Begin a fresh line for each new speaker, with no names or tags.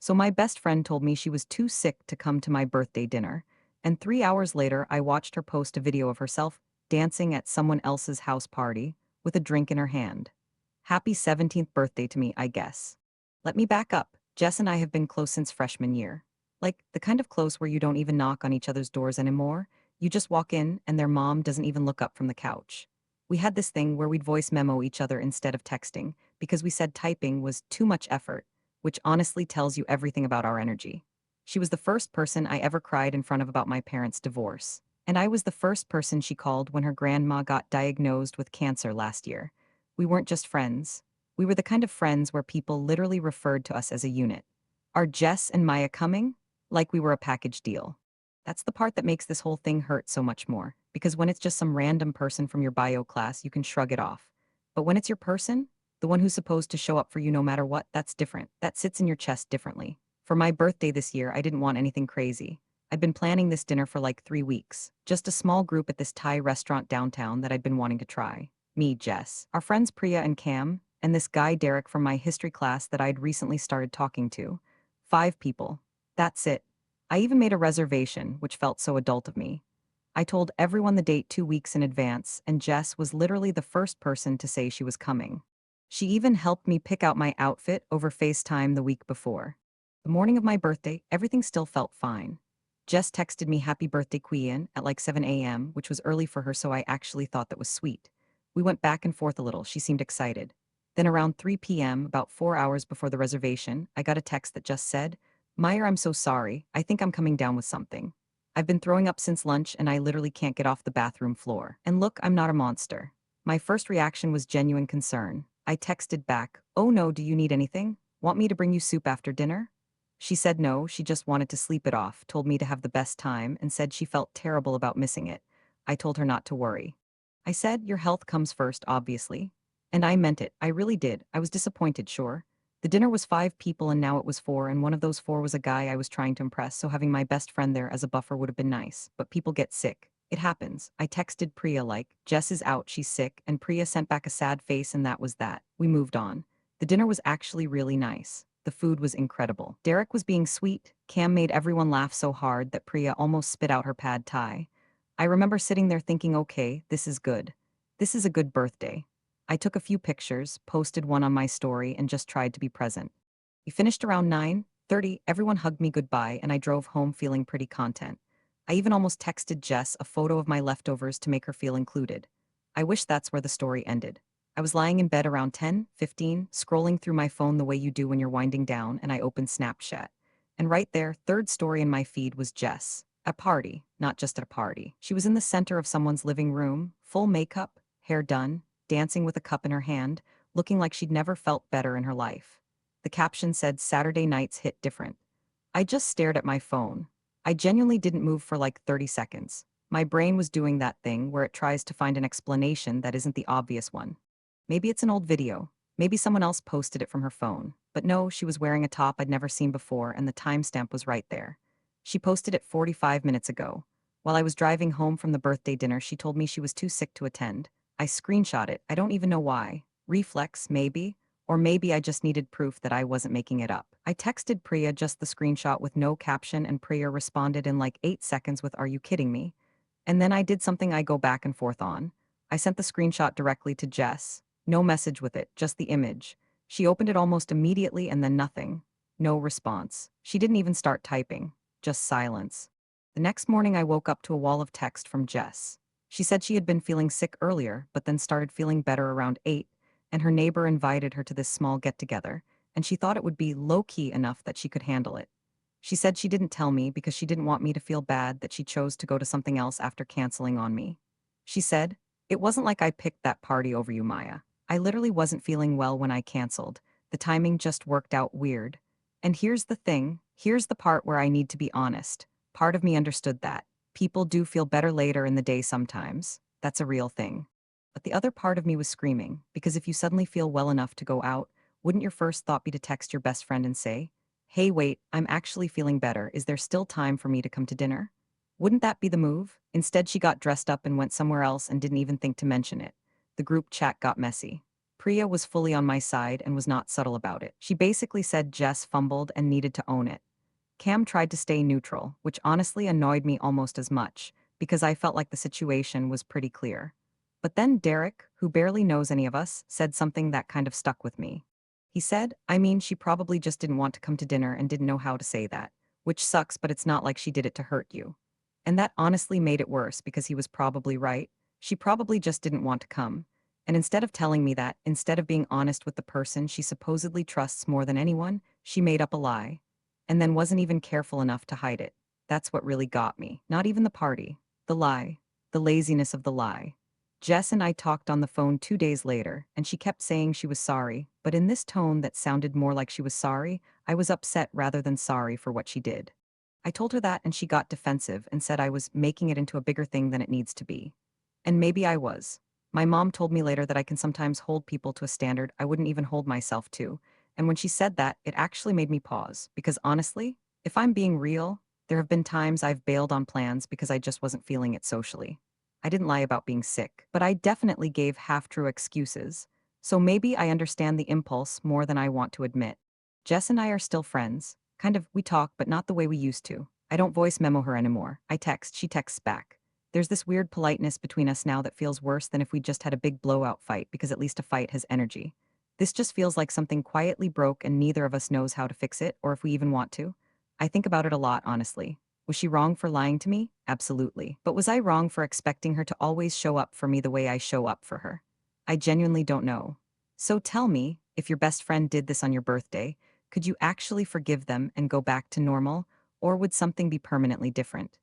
So my best friend told me she was too sick to come to my birthday dinner, and 3 hours later I watched her post a video of herself dancing at someone else's house party with a drink in her hand. Happy 17th birthday to me, I guess. Let me back up. Jess and I have been close since freshman year. Like, the kind of close where you don't even knock on each other's doors anymore. You just walk in, and their mom doesn't even look up from the couch. We had this thing where we'd voice memo each other instead of texting, because we said typing was too much effort, which honestly tells you everything about our energy. She was the first person I ever cried in front of about my parents' divorce. And I was the first person she called when her grandma got diagnosed with cancer last year. We weren't just friends. We were the kind of friends where people literally referred to us as a unit. Are Jess and Maya coming? Like we were a package deal. That's the part that makes this whole thing hurt so much more, because when it's just some random person from your bio class, you can shrug it off. But when it's your person, the one who's supposed to show up for you no matter what, that's different. That sits in your chest differently. For my birthday this year, I didn't want anything crazy. I'd been planning this dinner for like 3 weeks, just a small group at this Thai restaurant downtown that I'd been wanting to try. Me, Jess, our friends Priya and Cam, and this guy Derek from my history class that I'd recently started talking to. 5 people. That's it. I even made a reservation, which felt so adult of me. I told everyone the date 2 weeks in advance, and Jess was literally the first person to say she was coming. She even helped me pick out my outfit over FaceTime the week before. The morning of my birthday, everything still felt fine. Jess texted me happy birthday Queen at like 7 a.m., which was early for her, so I actually thought that was sweet. We went back and forth a little, she seemed excited. Then around 3 p.m., about 4 hours before the reservation, I got a text that just said, Meyer, I'm so sorry, I think I'm coming down with something. I've been throwing up since lunch and I literally can't get off the bathroom floor. And look, I'm not a monster. My first reaction was genuine concern. I texted back, oh no, do you need anything? Want me to bring you soup after dinner? She said no, she just wanted to sleep it off, told me to have the best time, and said she felt terrible about missing it. I told her not to worry. I said, your health comes first, obviously. And I meant it, I really did. I was disappointed, sure. The dinner was 5 people and now it was four, and one of those four was a guy I was trying to impress, so having my best friend there as a buffer would have been nice. But people get sick. It happens. I texted Priya like, Jess is out, she's sick, and Priya sent back a sad face, and that was that. We moved on. The dinner was actually really nice. The food was incredible. Derek was being sweet. Cam made everyone laugh so hard that Priya almost spit out her pad thai. I remember sitting there thinking, okay, this is good. This is a good birthday. I took a few pictures, posted one on my story, and just tried to be present. We finished around 9:30. Everyone hugged me goodbye, and I drove home feeling pretty content. I even almost texted Jess a photo of my leftovers to make her feel included. I wish that's where the story ended. I was lying in bed around 10:15, scrolling through my phone the way you do when you're winding down, and I opened Snapchat. And right there, third story in my feed was Jess. A party, not just at a party. She was in the center of someone's living room, full makeup, hair done, dancing with a cup in her hand, looking like she'd never felt better in her life. The caption said, Saturday nights hit different. I just stared at my phone. I genuinely didn't move for like 30 seconds. My brain was doing that thing where it tries to find an explanation that isn't the obvious one. Maybe it's an old video. Maybe someone else posted it from her phone. But no, she was wearing a top I'd never seen before, and the timestamp was right there. She posted it 45 minutes ago. While I was driving home from the birthday dinner, she told me she was too sick to attend. I screenshot it. I don't even know why. Reflex, maybe? Or maybe I just needed proof that I wasn't making it up. I texted Priya just the screenshot with no caption, and Priya responded in like 8 seconds with, are you kidding me? And then I did something I go back and forth on. I sent the screenshot directly to Jess. No message with it, just the image. She opened it almost immediately and then nothing. No response. She didn't even start typing. Just silence. The next morning I woke up to a wall of text from Jess. She said she had been feeling sick earlier, but then started feeling better around 8, and her neighbor invited her to this small get-together, and she thought it would be low-key enough that she could handle it. She said she didn't tell me because she didn't want me to feel bad that she chose to go to something else after canceling on me. She said, it wasn't like I picked that party over you, Maya. I literally wasn't feeling well when I canceled. The timing just worked out weird. And here's the thing, here's the part where I need to be honest. Part of me understood that. People do feel better later in the day sometimes. That's a real thing. But the other part of me was screaming, because if you suddenly feel well enough to go out, wouldn't your first thought be to text your best friend and say, hey, wait, I'm actually feeling better. Is there still time for me to come to dinner? Wouldn't that be the move? Instead, she got dressed up and went somewhere else and didn't even think to mention it. The group chat got messy. Priya was fully on my side and was not subtle about it. She basically said Jess fumbled and needed to own it. Cam tried to stay neutral, which honestly annoyed me almost as much, because I felt like the situation was pretty clear. But then Derek, who barely knows any of us, said something that kind of stuck with me. He said, I mean, she probably just didn't want to come to dinner and didn't know how to say that, which sucks, but it's not like she did it to hurt you. And that honestly made it worse because he was probably right. She probably just didn't want to come. And instead of telling me that, instead of being honest with the person she supposedly trusts more than anyone, she made up a lie. And then wasn't even careful enough to hide it. That's what really got me. Not even the party. The lie. The laziness of the lie. Jess and I talked on the phone 2 days later, and she kept saying she was sorry, but in this tone that sounded more like she was sorry, I was upset rather than sorry for what she did. I told her that and she got defensive and said I was making it into a bigger thing than it needs to be. And maybe I was. My mom told me later that I can sometimes hold people to a standard I wouldn't even hold myself to, and when she said that, it actually made me pause, because honestly, if I'm being real, there have been times I've bailed on plans because I just wasn't feeling it socially. I didn't lie about being sick, but I definitely gave half-true excuses. So maybe I understand the impulse more than I want to admit. Jess and I are still friends. Kind of, we talk, but not the way we used to. I don't voice memo her anymore. I text, she texts back. There's this weird politeness between us now that feels worse than if we just had a big blowout fight, because at least a fight has energy. This just feels like something quietly broke and neither of us knows how to fix it, or if we even want to. I think about it a lot, honestly. Was she wrong for lying to me? Absolutely. But was I wrong for expecting her to always show up for me the way I show up for her? I genuinely don't know. So tell me, if your best friend did this on your birthday, could you actually forgive them and go back to normal, or would something be permanently different?